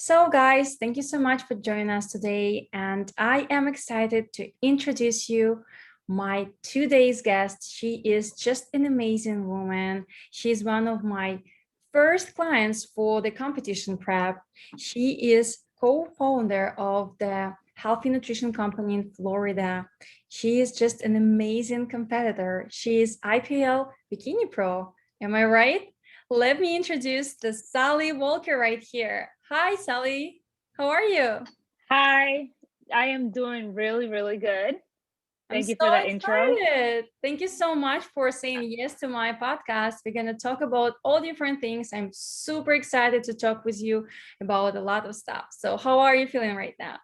So guys, thank you so much for joining us today. And I am excited to introduce you my today's guest. She is just an amazing woman. She's one of my first clients for the competition prep. She is co-founder of the healthy nutrition company in Florida. She is just an amazing competitor. She is IPL Bikini Pro. Am I right? Let me introduce the Suleica Voelker right here. Hi, Sully. How are you? Hi, I am doing really, really good. I'm Thank you so for that intro. excited. Thank you so much for saying yes to my podcast. We're going to talk about all different things. I'm super excited to talk with you about a lot of stuff. So how are you feeling right now?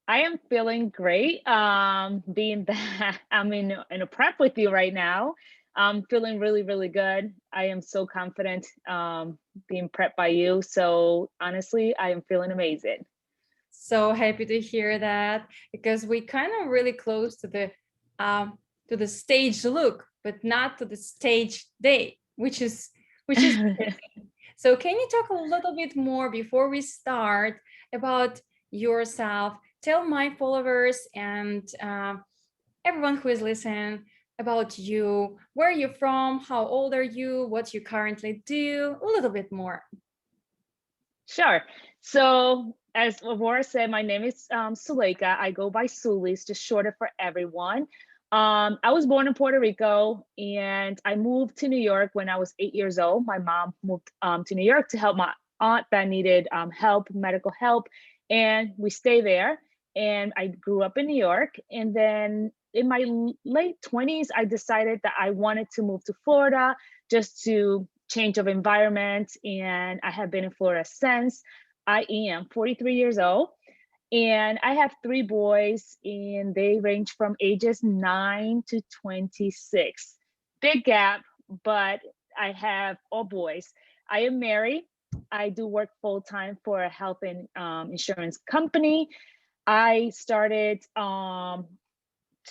I am feeling great. Being that I'm in a prep with you right now, I'm feeling really, really good. I am so confident being prepped by you. So honestly, I am feeling amazing. So happy to hear that because we kind of really close to the stage look, but not to the stage day, which is so can you talk a little bit more before we start about yourself? Tell my followers and everyone who is listening about you, where you're from, how old are you, what you currently do, a little bit more. Sure. So, as Aurora said, my name is Suleica. I go by Sully. It's just shorter for everyone. I was born in Puerto Rico and I moved to New York when I was 8 years old. My mom moved to New York to help my aunt that needed help, medical help, and we stay there. And I grew up in New York. And then in my late 20s, I decided that I wanted to move to Florida just to change of environment, and I have been in Florida since. I am 43 years old, and I have three boys, and they range from ages 9 to 26. Big gap, but I have all boys. I am married. I do work full time for a health and insurance company. I started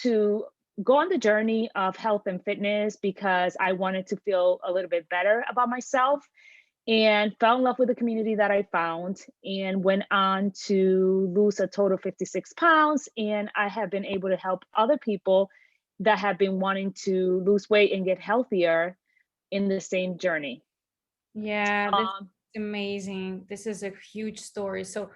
to go on the journey of health and fitness because I wanted to feel a little bit better about myself and fell in love with the community that I found and went on to lose a total of 56 pounds. And I have been able to help other people that have been wanting to lose weight and get healthier in the same journey. Yeah, this is Um, amazing. This is a huge story. So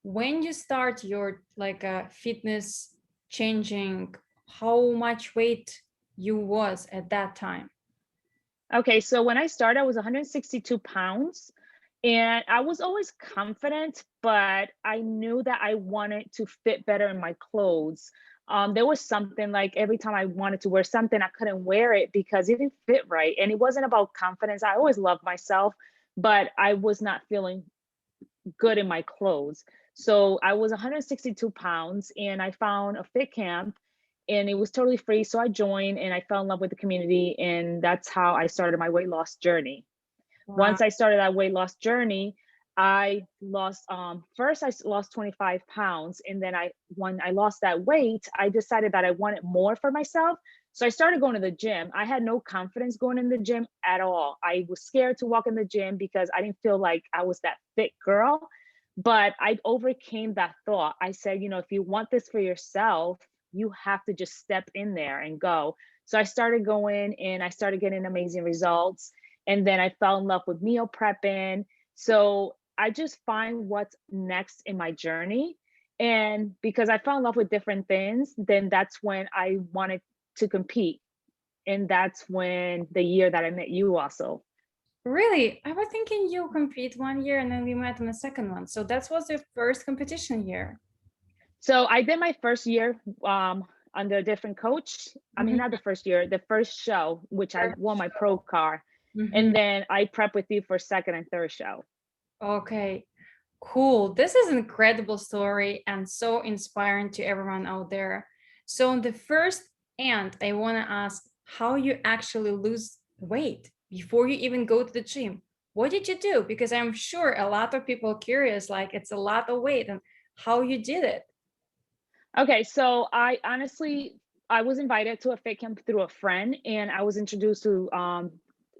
when you start your like fitness changing, how much weight you was at that time? Okay, so when I started, I was 162 pounds, and I was always confident, but I knew that I wanted to fit better in my clothes. There was something like every time I wanted to wear something, I couldn't wear it because it didn't fit right. And it wasn't about confidence. I always loved myself, but I was not feeling good in my clothes. So I was 162 pounds and I found a fit camp and it was totally free. So I joined and I fell in love with the community. And that's how I started my weight loss journey. Wow. Once I started that weight loss journey, I lost first I lost 25 pounds. And then when I lost that weight, I decided that I wanted more for myself. So I started going to the gym. I had no confidence going in the gym at all. I was scared to walk in the gym because I didn't feel like I was that fit girl. But I overcame that thought. I said, if you want this for yourself, you have to just step in there and go. So I started going and I started getting amazing results. And then I fell in love with meal prepping. So I just find what's next in my journey. And because I fell in love with different things, then that's when I wanted to compete. And that's when the year that I met you also. Really? I was thinking you compete one year and then we met in the second one. So that was your first competition year. So I did my first year under a different coach. I mean, Mhm. not the first year, the first show, which I First won my pro show. car. Mhm. And then I prep with you for second and third show. Okay. Cool. This is an incredible story and so inspiring to everyone out there. So on the first end, I want to ask how you actually lose weight before you even go to the gym. What did you do? Because I'm sure a lot of people are curious, like it's a lot of weight and how you did it. Okay, so I was invited to a fit camp through a friend, and I was introduced to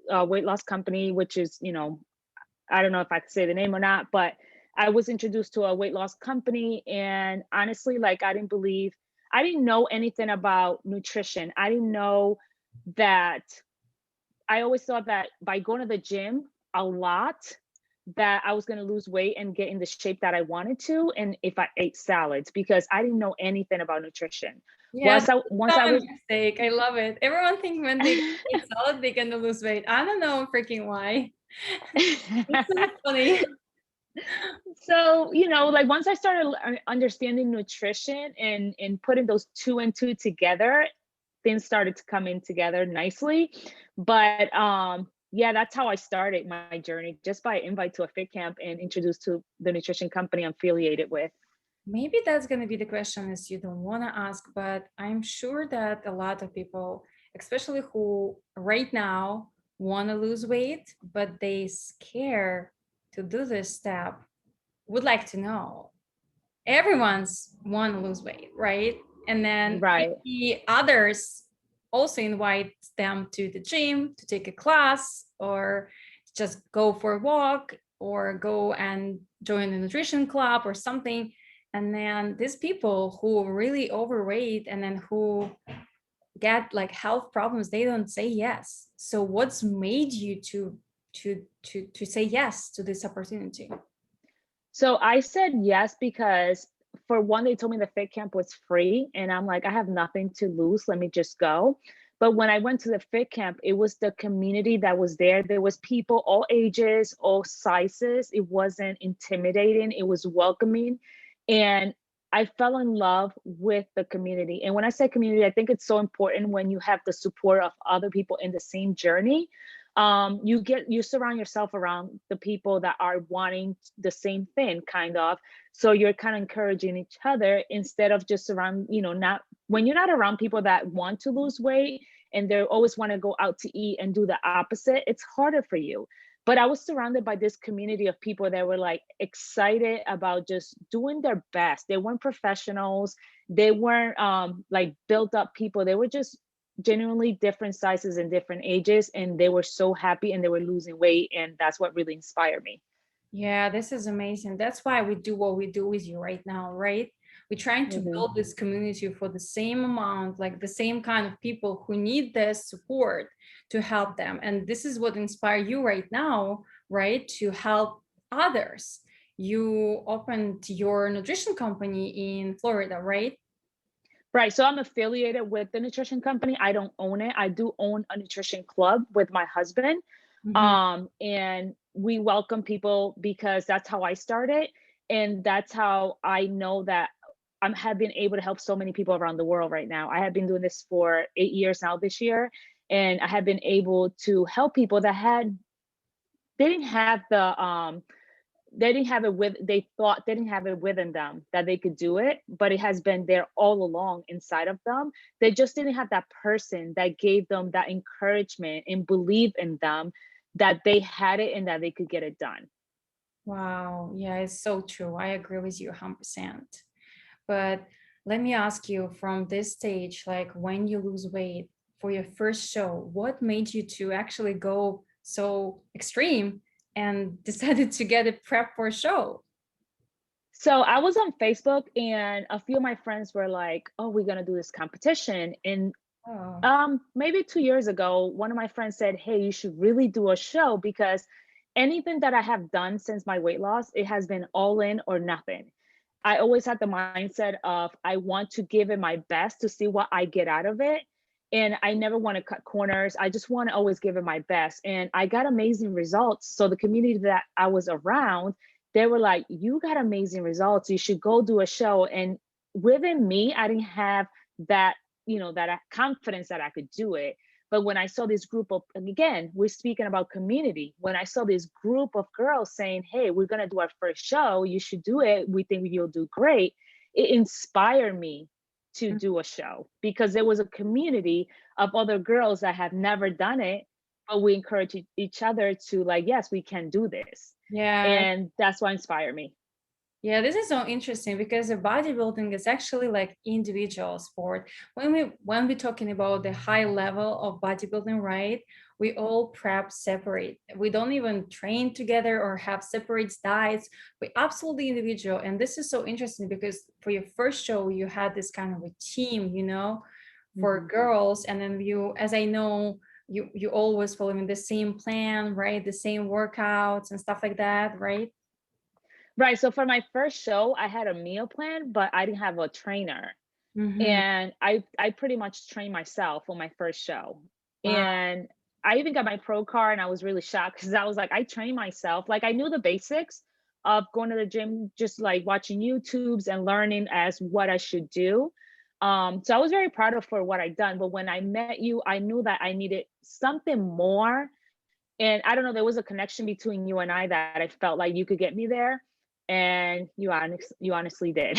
a weight loss company, which is, I don't know if I could say the name or not, but I was introduced to a weight loss company, and honestly, like I didn't know anything about nutrition. I didn't know that I always thought that by going to the gym a lot, that I was gonna lose weight and get in the shape that I wanted to, and if I ate salads, because I didn't know anything about nutrition. Yeah, that's a Once I common was mistake. I love it. Everyone thinks when they eat salad, they're gonna lose weight. I don't know freaking why. It's so funny. so, like once I started understanding nutrition and putting those two and two together, things started to come in together nicely. But yeah, that's how I started my journey, just by invite to a fit camp and introduced to the nutrition company I'm affiliated with. Maybe that's going to be the question is you don't want to ask, but I'm sure that a lot of people, especially who right now want to lose weight, but they scare to do this step, would like to know. Everyone's want to lose weight, right? And then Right. maybe others also invite them to the gym to take a class or just go for a walk or go and join the nutrition club or something. And then these people who are really overweight and then who get like health problems, they don't say yes. So what's made you to say yes to this opportunity? So I said yes because, for one, they told me the fit camp was free, and I'm like, I have nothing to lose. Let me just go. But when I went to the fit camp, it was the community that was there. There was people all ages, all sizes. It wasn't intimidating. It was welcoming, and I fell in love with the community. And when I say community, I think it's so important when you have the support of other people in the same journey. You surround yourself around the people that are wanting the same thing, kind of, so you're kind of encouraging each other, instead of just around, not when you're not around people that want to lose weight and they always want to go out to eat and do the opposite, it's harder for you. But I was surrounded by this community of people that were like excited about just doing their best. They weren't professionals, they weren't like built up people, they were just genuinely different sizes and different ages, and they were so happy and they were losing weight, and that's what really inspired me. Yeah, this is amazing. That's why we do what we do with you right now, right? We're trying to Mhm. build this community for the same amount, like the same kind of people who need this support to help them. And this is what inspires you right now, right? To help others. You opened your nutrition company in Florida, right? Right. So I'm affiliated with the nutrition company. I don't own it. I do own a nutrition club with my husband. Mhm. And we welcome people because that's how I started. And that's how I know that have been able to help so many people around the world right now. I have been doing this for 8 years now this year. And I have been able to help people that they didn't have they thought they didn't have it within them that they could do it, but it has been there all along inside of them. They just didn't have that person that gave them that encouragement and believe in them, that they had it and that they could get it done. Wow. Yeah, it's so true. I agree with you 100%. But let me ask you from this stage, like when you lose weight for your first show, what made you to actually go so extreme and decided to get a prep for a show? So I was on Facebook, and a few of my friends were like, "Oh, we're gonna do this competition." And Oh, maybe 2 years ago, one of my friends said, "Hey, you should really do a show, because anything that I have done since my weight loss, it has been all in or nothing." I always had the mindset of I want to give it my best to see what I get out of it. And I never want to cut corners. I just want to always give it my best. And I got amazing results. So the community that I was around, they were like, "You got amazing results. You should go do a show." And within me, I didn't have that, that confidence that I could do it. But when I saw this group of, and again, we're speaking about community. When I saw this group of girls saying, "Hey, we're going to do our first show, you should do it. We think you'll do great," it inspired me to mm, do a show, because there was a community of other girls that have never done it. But we encourage each other to, like, yes, we can do this. yeah. And that's what inspired me. Yeah, this is so interesting because the bodybuilding is actually like individual sport. When we're talking about the high level of bodybuilding, right? we all prep separate. We don't even train together or have separate diets. We absolutely individual. And this is so interesting because for your first show, you had this kind of a team, you know, for Mhm. girls. And then you, as I know, you always following the same plan, right? The same workouts and stuff like that, right? Right. So for my first show, I had a meal plan, but I didn't have a trainer. Mm-hmm. And I pretty much trained myself on my first show. Wow. And I even got my pro card and I was really shocked because I was like, I trained myself. Like I knew the basics of going to the gym, just like watching YouTubes and learning as what I should do. So I was very proud of for what I done. But when I met you, I knew that I needed something more. And I don't know, there was a connection between you and I that I felt like you could get me there. And you honestly did.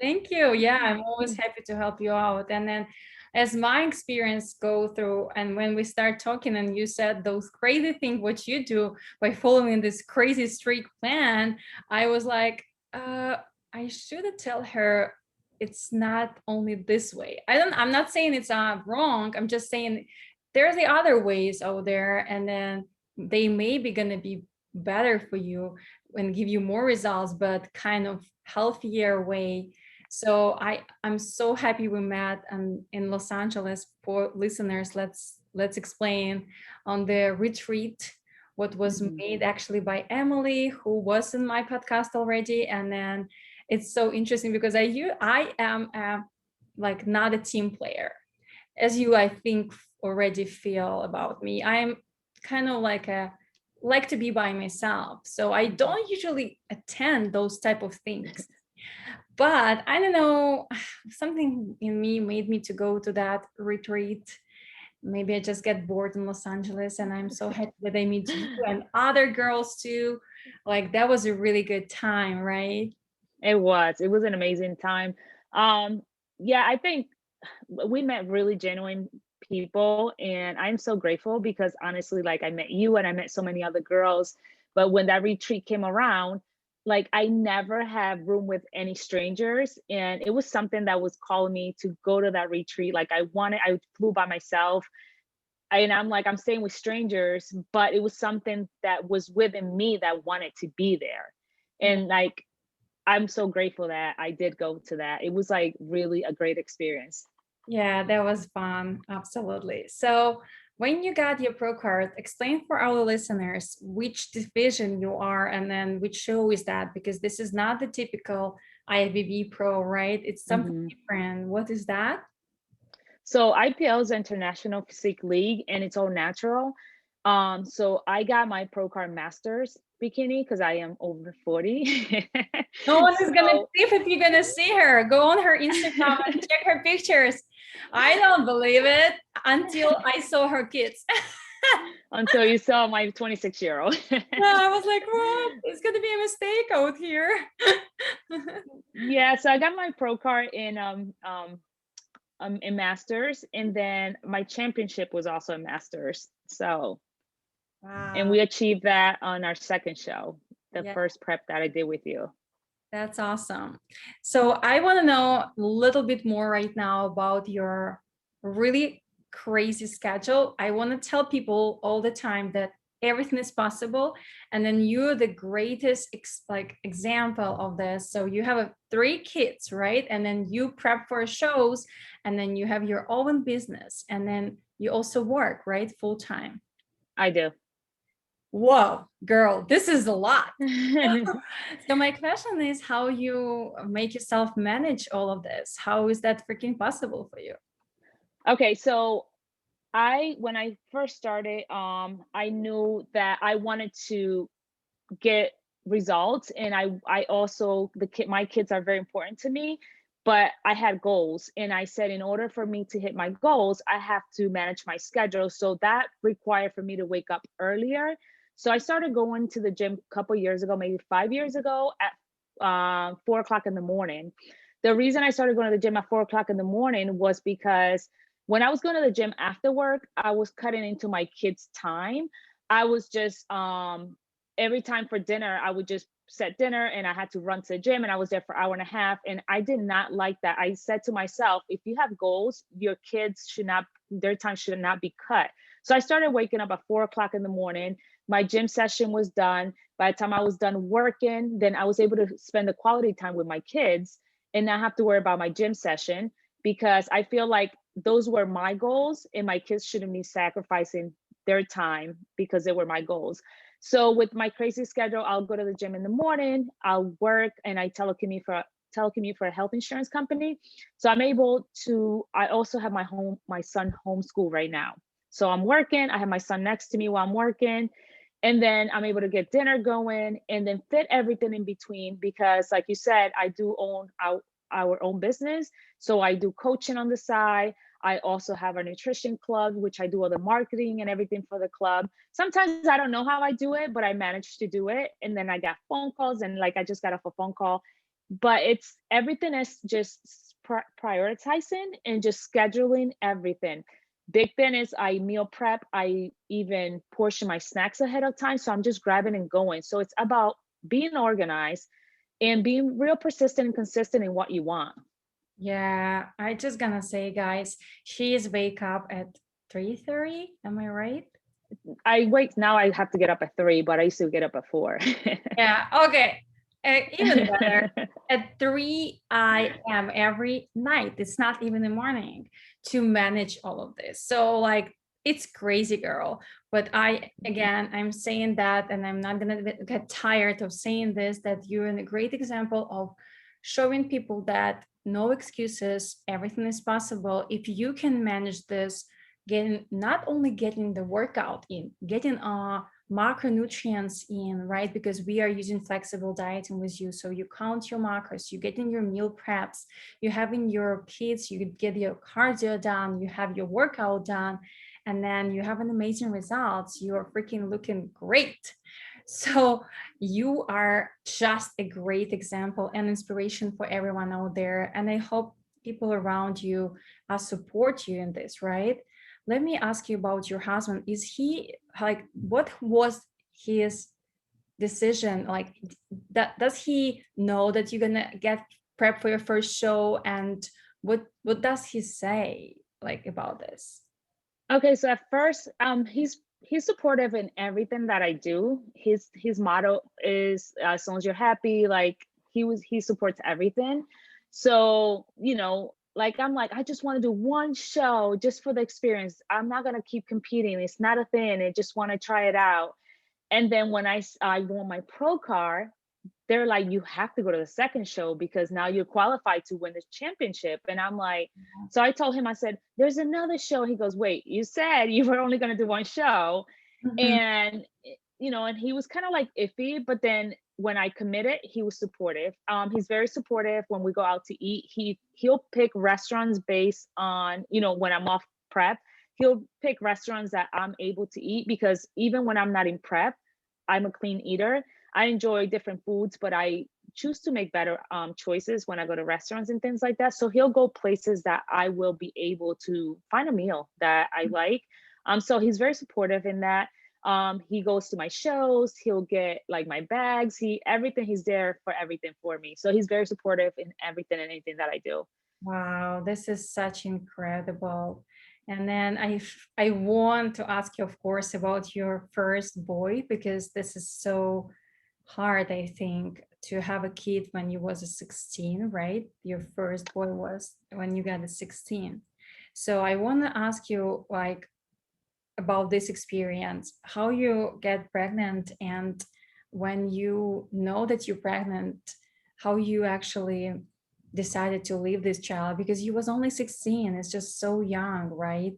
Thank you. Yeah, I'm always happy to help you out. And then as my experience go through and when we start talking and you said those crazy things what you do by following this crazy strict plan, I was like, I should tell her it's not only this way. I'm not saying it's wrong. I'm just saying there's the other ways out there and then they may be gonna be better for you and give you more results, but kind of healthier way. So I'm so happy we met in Los Angeles. For listeners, let's explain on the retreat what was Mhm. made actually by Emily, who was in my podcast already. And then it's so interesting because I am like not a team player, as you I think already feel about me. I'm kind of like to be by myself, so I don't usually attend those type of things, but I don't know, something in me made me to go to that retreat. Maybe I just get bored in Los Angeles and I'm so happy that I meet you and other girls too. Like that was a really good time, right? It was an amazing time. Um, yeah, I think we met really genuine people, and I'm so grateful because honestly, like I met you and I met so many other girls. But when that retreat came around, like I never had room with any strangers, and it was something that was calling me to go to that retreat. Like I flew by myself, and I'm like, I'm staying with strangers, but it was something that was within me that wanted to be there. Yeah. And like I'm so grateful that I did go to that. It was like really a great experience. Yeah, that was fun. Absolutely. So, when you got your pro card, explain for our listeners which division you are and then which show is that, because this is not the typical IFBB pro, right? It's something Mhm. different. What is that? So IPL is International Physique League and it's all natural. So I got my Pro Card Masters bikini because I am over 40. No one is gonna So see if you're gonna see her. Go on her Instagram and check her pictures. I don't believe it until I saw her kids. until you saw my 26-year-old. Yeah, I was like, what? It's gonna be a mistake out here. Yeah, so I got my Pro Card in Masters, and then my championship was also in Masters. So and Wow. we achieved that on our second show, the Yeah, first prep that I did with you. that's awesome. So I want to know a little bit more right now about your really crazy schedule. I want to tell people all the time that everything is possible, and then you're the greatest example of this. So you have three kids, right? And then you prep for shows, and then you have your own business, and then you also work, right, full time. I do. Whoa, girl, this is a lot. So my question is how you make yourself manage all of this? How is that freaking possible for you? Okay, so when I first started, I knew that I wanted to get results, and I also my kids are very important to me, but I had goals, and I said in order for me to hit my goals, I have to manage my schedule. So that required for me to wake up earlier. So I started going to the gym a couple years ago, maybe 5 years ago, at 4 o'clock in the morning. The reason I started going to the gym at 4 o'clock in the morning was because when I was going to the gym after work, I was cutting into my kids' time. I was just every time for dinner, I would just set dinner and I had to run to the gym and I was there for an hour and a half. And I did not like that. I said to myself, if you have goals, your kids should not, their time should not be cut. So I started waking up at 4 o'clock in the morning. My gym session was done. By the time I was done working, then I was able to spend the quality time with my kids and not have to worry about my gym session, because I feel like those were my goals and my kids shouldn't be sacrificing their time because they were my goals. So with my crazy schedule, I'll go to the gym in the morning, I'll work, and I telecommute for a health insurance company. So I'm able to, I also have my son homeschool right now. So I'm working, I have my son next to me while I'm working, and then I'm able to get dinner going and then fit everything in between, because like you said, I do own our own business. So I do coaching on the side. I also have a nutrition club, which I do all the marketing and everything for the club. Sometimes I don't know how I do it, but I manage to do it. And then I got phone calls, and like I just got off a phone call. But it's everything is just prioritizing and just scheduling everything. Big thing is I meal prep. I even portion my snacks ahead of time. So I'm just grabbing and going. So it's about being organized and being real persistent and consistent in what you want. Yeah, I just gonna say, guys, she is wake up at 3:30. Am I right? I wait now. I have to get up at 3, but I used to get up at 4. Yeah, okay. Even better. At 3 a.m. every night. It's not even the morning to manage all of this. So like it's crazy, girl. But I'm saying that, and I'm not gonna get tired of saying this, that you're a great example of showing people that no excuses, everything is possible. If you can manage this, getting not only getting the workout in, getting macronutrients in, right? Because we are using flexible dieting with you. So you count your macros, you get in your meal preps, you having your kids, you get your cardio done, you have your workout done, and then you have an amazing results. You're freaking looking great. So you are just a great example and inspiration for everyone out there. And I hope people around you support you in this, right? Let me ask you about your husband. Is he like, what was his decision? Like, that does he know that you're gonna get prep for your first show? And what does he say like about this? Okay, so at first, he's supportive in everything that I do. His motto is, as long as you're happy. Like he supports everything. So like I'm like, I just want to do one show just for the experience. I'm not gonna keep competing. It's not a thing. I just want to try it out. And then when I won my pro car, they're like, you have to go to the second show because now you're qualified to win the championship. And I'm like, so I told him, I said, there's another show. He goes, wait, you said you were only going to do one show. Mhm. And, and he was kind of like iffy, but then when I committed, he was supportive. He's very supportive when we go out to eat. He'll pick restaurants based on, when I'm off prep, he'll pick restaurants that I'm able to eat, because even when I'm not in prep, I'm a clean eater. I enjoy different foods, but I choose to make better choices when I go to restaurants and things like that. So he'll go places that I will be able to find a meal that I like. So he's very supportive in that. He goes to my shows. He'll get like my bags. Everything. He's there for everything for me. So he's very supportive in everything and anything that I do. Wow, this is such incredible. And then I want to ask you, of course, about your first boy, because this is so hard, I think, to have a kid when you was a 16, right? Your first boy was when you got a 16. So I want to ask you like about this experience, how you get pregnant, and when you know that you're pregnant, how you actually decided to leave this child, because you was only 16. It's just so young, right?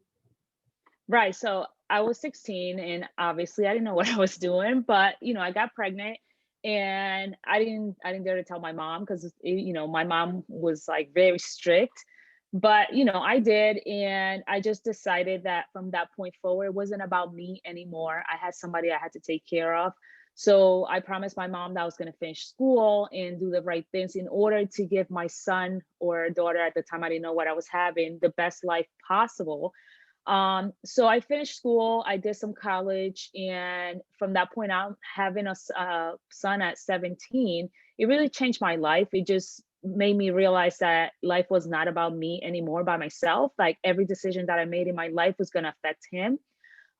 Right. So I was 16, and obviously I didn't know what I was doing, but I got pregnant, and I didn't dare to tell my mom, because my mom was like very strict. But I did, and I just decided that from that point forward, it wasn't about me anymore. I had somebody I had to take care of. So I promised my mom that I was going to finish school and do the right things in order to give my son or daughter, at the time I didn't know what I was having, the best life possible. So I finished school, I did some college, and from that point on, having a son at 17, it really changed my life. It just made me realize that life was not about me anymore by myself. Like every decision that I made in my life was going to affect him.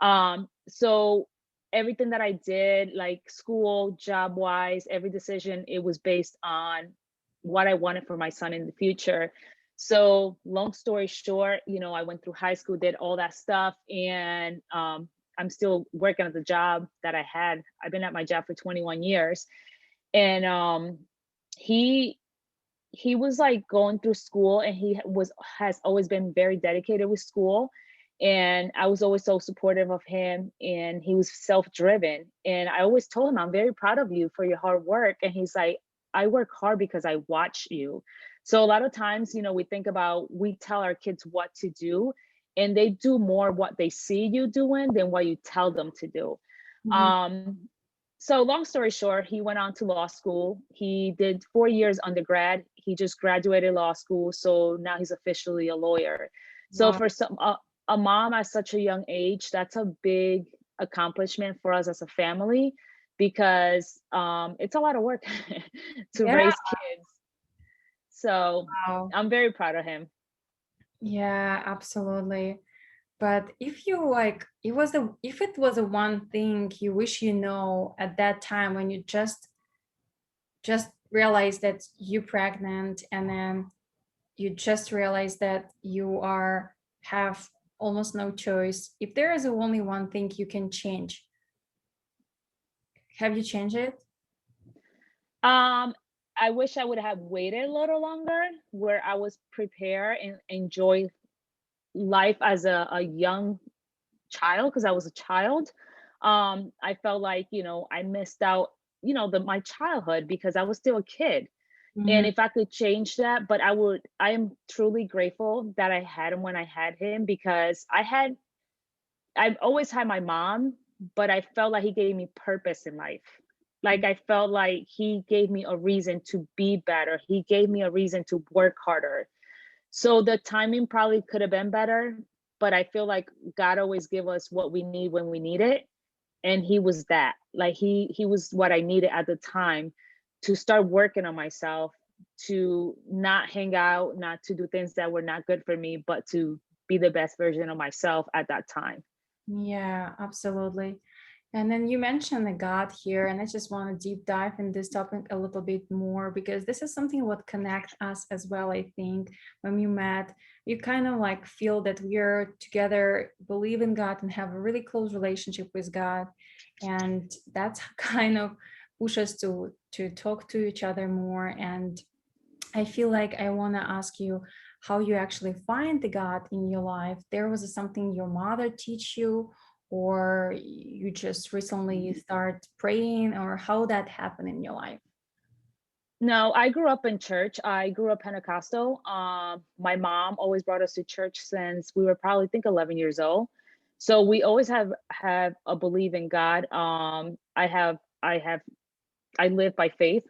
So everything that I did, like school, job wise, every decision, it was based on what I wanted for my son in the future. So long story short, I went through high school, did all that stuff, and I'm still working at the job that I had. I've been at my job for 21 years, and he he was like going through school, and has always been very dedicated with school, and I was always so supportive of him, and he was self-driven, and I always told him, I'm very proud of you for your hard work, and he's like, I work hard because I watch you. So a lot of times, we tell our kids what to do, and they do more what they see you doing than what you tell them to do. Mhm. um so long story short, he went on to law school. He did 4 years undergrad. He just graduated law school, so now he's officially a lawyer. So Wow. for a mom at such a young age, that's a big accomplishment for us as a family, because it's a lot of work to Yeah. raise kids. So Wow. I'm very proud of him. Yeah, absolutely. But if you like, if it was a one thing you wish you know at that time when you just realized that you're pregnant, and then you just realize that you are have almost no choice. If there is only one thing you can change, have you changed it? Um, I wish I would have waited a little longer, where I was prepared and enjoy life as a young child, because I was a child. I felt like, I missed out, my childhood, because I was still a kid. And Mhm. if I could change that, but I am truly grateful that I had him when I had him, because I've always had my mom, but I felt like he gave me purpose in life. Like I felt like he gave me a reason to be better. He gave me a reason to work harder. So the timing probably could have been better, but I feel like God always give us what we need when we need it, and he was that. Like he was what I needed at the time to start working on myself, to not hang out, not to do things that were not good for me, but to be the best version of myself at that time. Yeah, absolutely. And then you mentioned the God here, and I just want to deep dive in this topic a little bit more because this is something what connect us as well. I think when we met, you kind of like feel that we're together, believe in God, and have a really close relationship with God, and that's kind of push us to talk to each other more. And I feel like I want to ask you how you actually find the God in your life. There was something your mother teach you, or you just recently start praying, or how that happened in your life? No, I grew up in church. I grew up Pentecostal. My mom always brought us to church since we were probably, I think, 11 years old. So we always have a belief in God. I live by faith.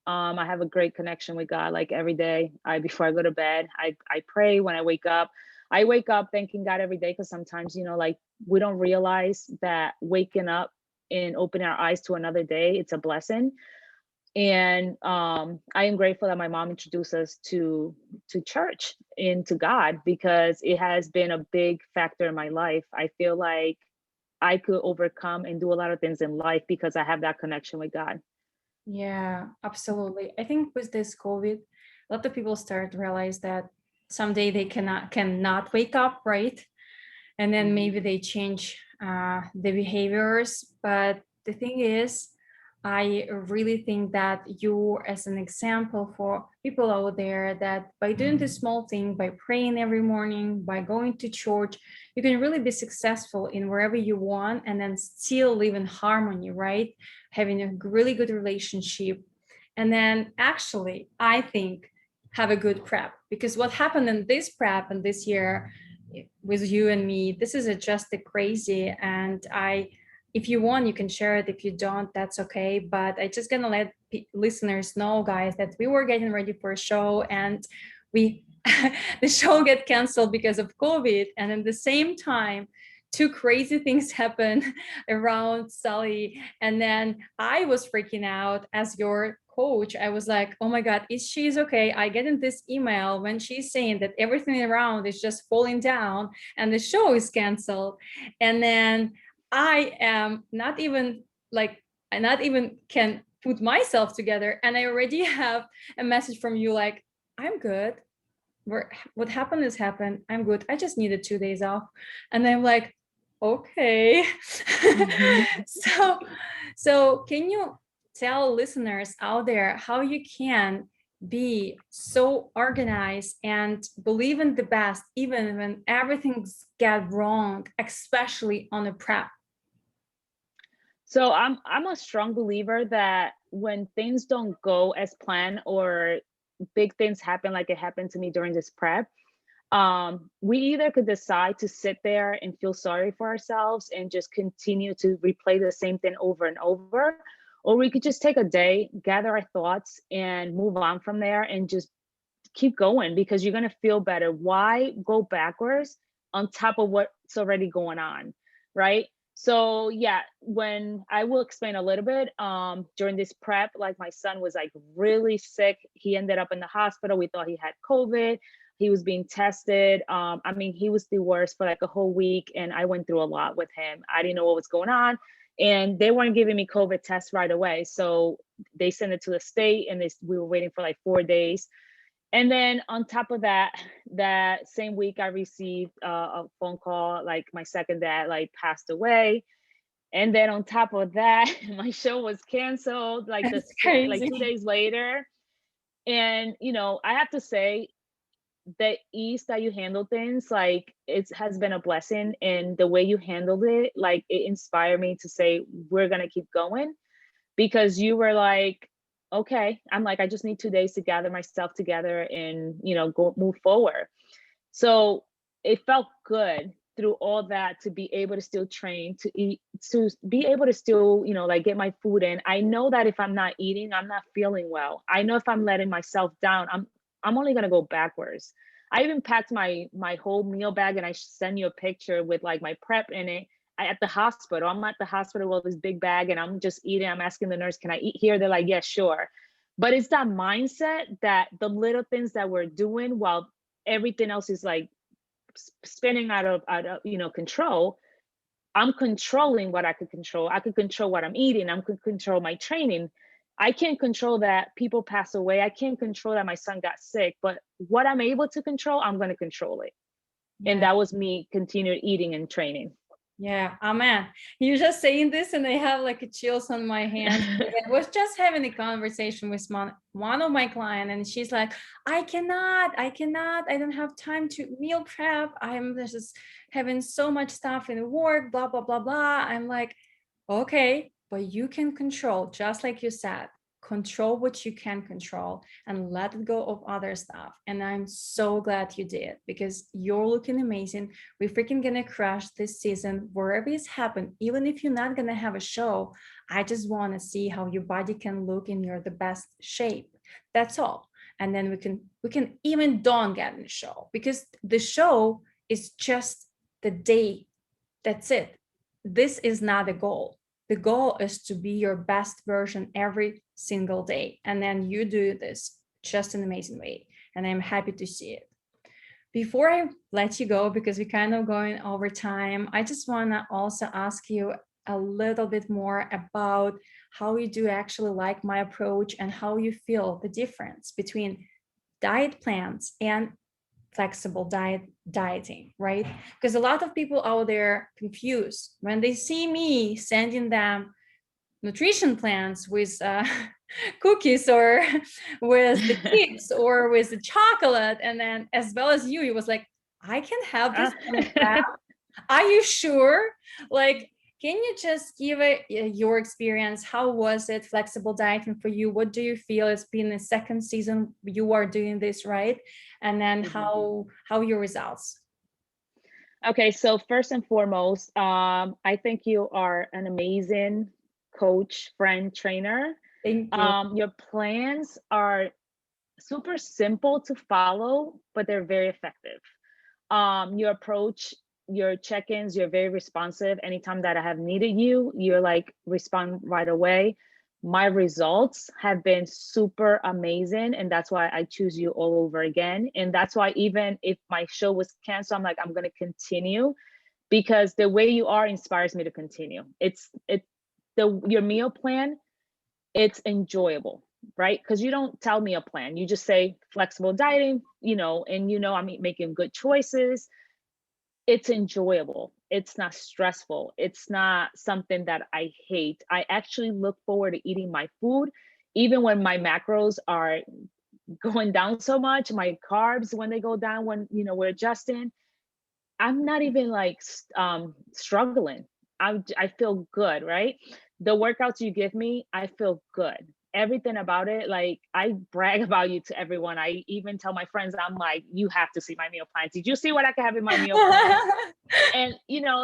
I have a great connection with God. Like every day, I before I go to bed, I pray. When I wake up, I wake up thanking God every day, because sometimes, like, we don't realize that waking up and opening our eyes to another day, it's a blessing. And I am grateful that my mom introduced us to church and to God, because it has been a big factor in my life. I feel like I could overcome and do a lot of things in life because I have that connection with God. Yeah, absolutely. I think with this COVID, a lot of people start to realize that someday they cannot wake up, right? And then maybe they change the behaviors. But the thing is, I really think that you, as an example for people out there, that by doing this small thing, by praying every morning, by going to church, you can really be successful in wherever you want, and then still live in harmony, right? Having a really good relationship. And then actually, I think, have a good prep, because what happened in this prep and this year with you and me, this is just a crazy. And I, if you want, you can share it. If you don't, that's okay. But I just gonna let listeners know, guys, that we were getting ready for a show, and we the show get canceled because of COVID. And at the same time, two crazy things happened around Sully. And then I was freaking out as your coach, I was like, oh my God, is she's okay? I get in this email when she's saying that everything around is just falling down and the show is canceled. And then I am not even like, I not even can put myself together. And I already have a message from you like, I'm good. What happened is happened. I'm good. I just needed 2 days off. And I'm like, okay. Mhm. so so can you tell listeners out there how you can be so organized and believe in the best even when everything's get wrong, especially on a prep? So I'm a strong believer that when things don't go as planned or big things happen like it happened to me during this prep, we either could decide to sit there and feel sorry for ourselves and just continue to replay the same thing over and over, or we could just take a day, gather our thoughts, and move on from there and just keep going because you're going to feel better. Why go backwards on top of what's already going on, right? So yeah, when I will explain a little bit, during this prep, like my son was like really sick. He ended up in the hospital. We thought he had COVID. He was being tested. I mean, he was the worst for like a whole week, and I went through a lot with him. I didn't know what was going on, and they weren't giving me COVID tests right away. So they sent it to the state, and we were waiting for like 4 days. And then on top of that, that same week I received a phone call, like my second dad like passed away. And then on top of that, my show was canceled like It's crazy. 2 days later. And I have to say the ease that you handle things, like it has been a blessing. And the way you handled it, like it inspired me to say, we're gonna keep going because you were like, okay. I'm like, I just need 2 days to gather myself together and go move forward. So it felt good through all that to be able to still train, to eat, to be able to still like get my food in. I know that if I'm not eating, I'm not feeling well. I know if I'm letting myself down, I'm only going to go backwards. I even packed my whole meal bag, and I send you a picture with like my prep in it. At the hospital, I'm at the hospital with this big bag, and I'm just eating. I'm asking the nurse, can I eat here? They're like, yes, sure. But it's that mindset that the little things that we're doing while everything else is like spinning out of control. I'm controlling what I could control. I could control what I'm eating. I could control my training. I can't control that people pass away. I can't control that my son got sick. But what I'm able to control, I'm going to control it. And Yeah. that was me continued eating and training. Yeah, amen. You're just saying this and I have like a chills on my hands. I was just having a conversation with one of my clients, and she's like, I cannot, I don't have time to meal prep. I'm just having so much stuff in work, blah, blah, blah, blah. I'm like, okay, but you can control, just like you said, control what you can control and let it go of other stuff. And I'm so glad you did, because you're looking amazing. We're freaking gonna crush this season wherever it's happened. Even if you're not gonna have a show, I just want to see how your body can look in your the best shape. That's all. And then we can even don't get in the show, because the show is just the day. That's it. This is not a goal. The goal is to be your best version every single day. And then you do this just an amazing way. And I'm happy to see it. Before I let you go, because we're kind of going over time, I just want to also ask you a little bit more about how you do actually like my approach and how you feel the difference between diet plans and flexible dieting, right? Because a lot of people out there confused when they see me sending them nutrition plans with cookies or with the chips or with the chocolate, and then as well as you, it was like, I can have this on a prep. Are you sure? Like, can you just give it your experience? How was it flexible dieting for you? What do you feel? It's been the second season you are doing this, right? And then Mhm. how your results? Okay, so first and foremost, I think you are an amazing coach, friend, trainer. Thank you. Your plans are super simple to follow, but they're very effective. Your approach, your check-ins, you're very responsive. Anytime that I have needed you, you're like respond right away. my results have been super amazing. And that's why I choose you all over again. And that's why even if my show was canceled, I'm like, I'm going to continue, because the way you are inspires me to continue. Your meal plan, it's enjoyable, right? Because you don't tell me a plan. You just say flexible dieting, and I'm making good choices. It's enjoyable. It's not stressful. It's not something that I hate. I actually look forward to eating my food, even when my macros are going down so much, my carbs, when they go down, when, we're adjusting, I'm not even like struggling. I feel good, right? The workouts you give me, I feel good. Everything about it, like I brag about you to everyone. I even tell my friends, I'm like, you have to see my meal plans. Did you see what I can have in my meal plan? And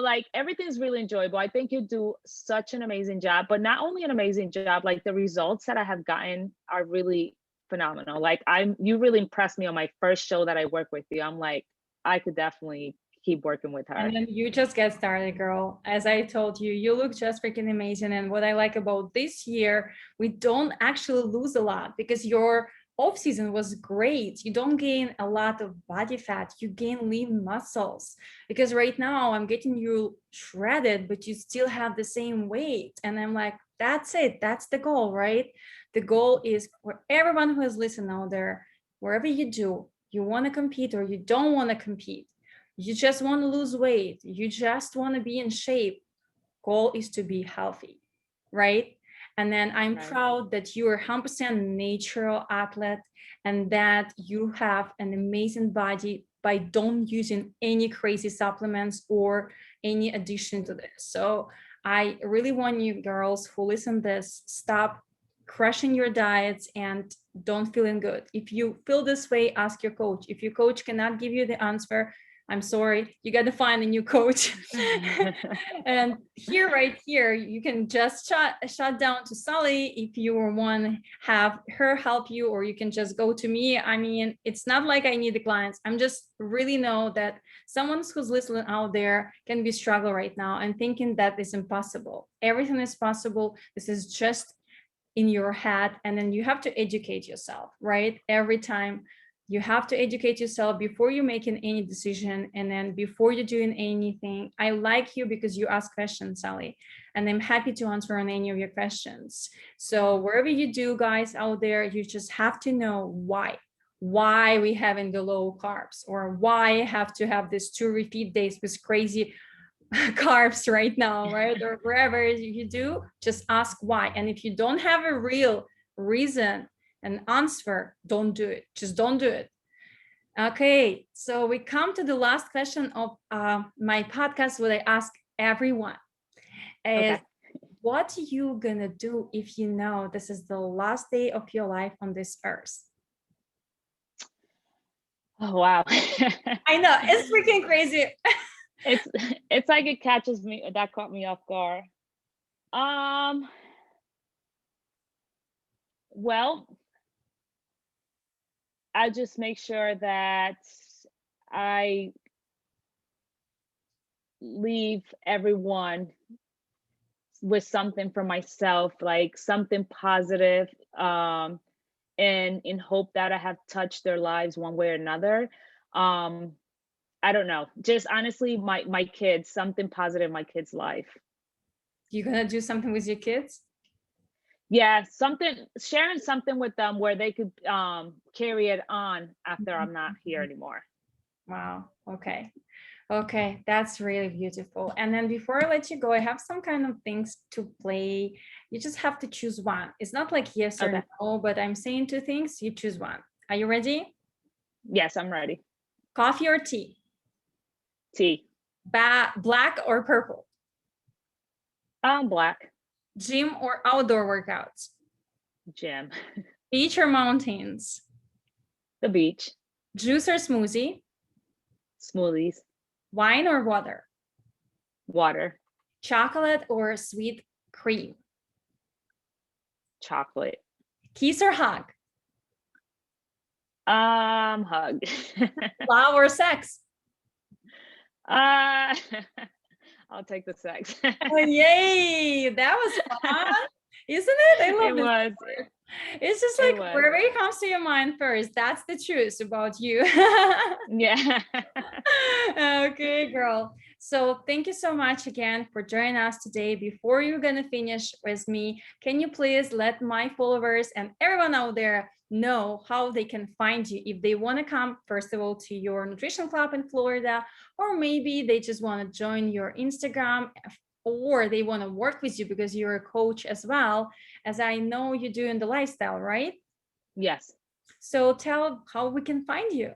like everything's really enjoyable. I think you do such an amazing job, but not only an amazing job, like the results that I have gotten are really phenomenal. Like you really impressed me on my first show that I worked with you. I'm like, I could definitely keep working with her. And then you just get started, girl. As I told you, you look just freaking amazing. And what I like about this year, we don't actually lose a lot because your off season was great. You don't gain a lot of body fat, you gain lean muscles. Because right now I'm getting you shredded, but you still have the same weight. And I'm like, that's it. That's the goal, right? The goal is for everyone who is listening out there, wherever you do, you want to compete or you don't want to compete, you just want to lose weight, you just want to be in shape, goal is to be healthy, right? And then I'm Right. proud that you are 100% natural athlete and that you have an amazing body by don't using any crazy supplements or any addition to this. So I really want you girls who listen this, stop crushing your diets and don't feeling good. If you feel this way, ask your coach. If your coach cannot give you the answer, I'm sorry, you got to find a new coach. And here, right here, you can just shut down to Sully if you want to have her help you, or you can just go to me. I mean, it's not like I need the clients. I'm just really know that someone who's listening out there can be struggling right now and thinking that is impossible. Everything is possible. This is just in your head, and then you have to educate yourself, right? Every time you have to educate yourself before you're making any decision, and then before you're doing anything. I like you because you ask questions, Sally, and I'm happy to answer on any of your questions. So wherever you do, guys out there, you just have to know why we having the low carbs, or why I have to have this 2 repeat days with crazy carbs right now, right? Or wherever you do, just ask why. And if you don't have a real reason and answer, don't do it. Just don't do it. Okay, so we come to the last question of my podcast, what I ask everyone is, Okay. what you gonna do if you know this is the last day of your life on this earth? Oh, wow. I know, it's freaking crazy. It's like it catches me, that caught me off guard. Well, I just make sure that I leave everyone with something for myself, like something positive, and in hope that I have touched their lives one way or another. Um, I don't know. Just honestly, my kids, something positive in my kids' life. You gonna do something with your kids? Yeah, sharing something with them where they could carry it on after I'm not here anymore. Wow. Okay. Okay, that's really beautiful. And then before I let you go, I have some kind of things to play. You just have to choose one. It's not like yes or Okay. no, but I'm saying two things. You choose one. Are you ready? Yes, I'm ready. Coffee or tea? Tea. Black or purple? Black. Gym or outdoor workouts? Gym. Beach or mountains? The beach. Juice or smoothie? Smoothies. Wine or water? Water. Chocolate or sweet cream? Chocolate. Kiss or hug? Hug. Love or sex? uh I'll take the sex. Oh, yay, that was fun. Isn't it? I It love this was. word. It's just It like was. wherever it comes to your mind first. That's the truth about you. Yeah. Okay, girl. So thank you so much again for joining us today. Before you're gonna finish with me, can you please let my followers and everyone out there know how they can find you if they want to come, first of all, to your nutrition club in Florida, or maybe they just want to join your Instagram, or they want to work with you because you're a coach as well, as I know you do in the lifestyle, right? Yes. So tell how we can find you.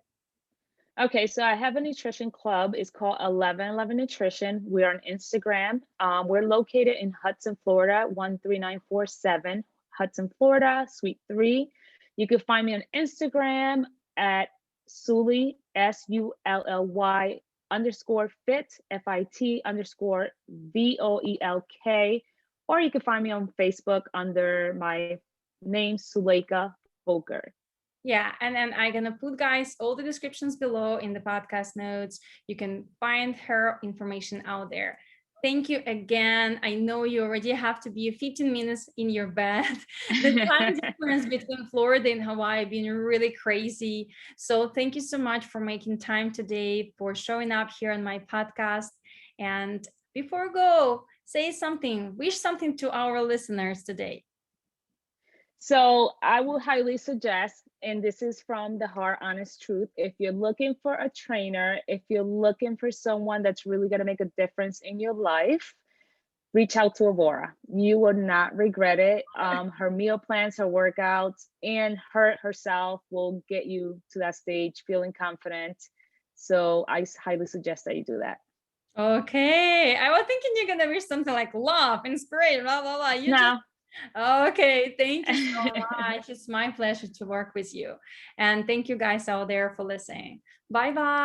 Okay, so I have a nutrition club. It's called 1111 Nutrition. We're on Instagram. We're located in Hudson, Florida, 13947 Hudson, Florida, Suite 3. You can find me on Instagram at Sully, SULLY underscore fit, FIT underscore VOELK. Or you can find me on Facebook under my name, Suleica Voelker. Yeah, and then I'm gonna put, guys, all the descriptions below in the podcast notes. You can find her information out there. Thank you again. I know you already have to be 15 minutes in your bed. The time difference between Florida and Hawaii been really crazy. So thank you so much for making time today, for showing up here on my podcast. And before we go, say something, wish something to our listeners today. So I will highly suggest, and this is from the heart, honest truth, if you're looking for a trainer, if you're looking for someone that's really going to make a difference in your life, reach out to Aurora. You will not regret it. Her meal plans, her workouts, and her herself will get you to that stage feeling confident. So I highly suggest that you do that. Okay, I was thinking you're gonna wish something like love, inspiration, blah blah blah. You just No. okay. Thank you so much. It's my pleasure to work with you, and thank you guys out there for listening. Bye bye.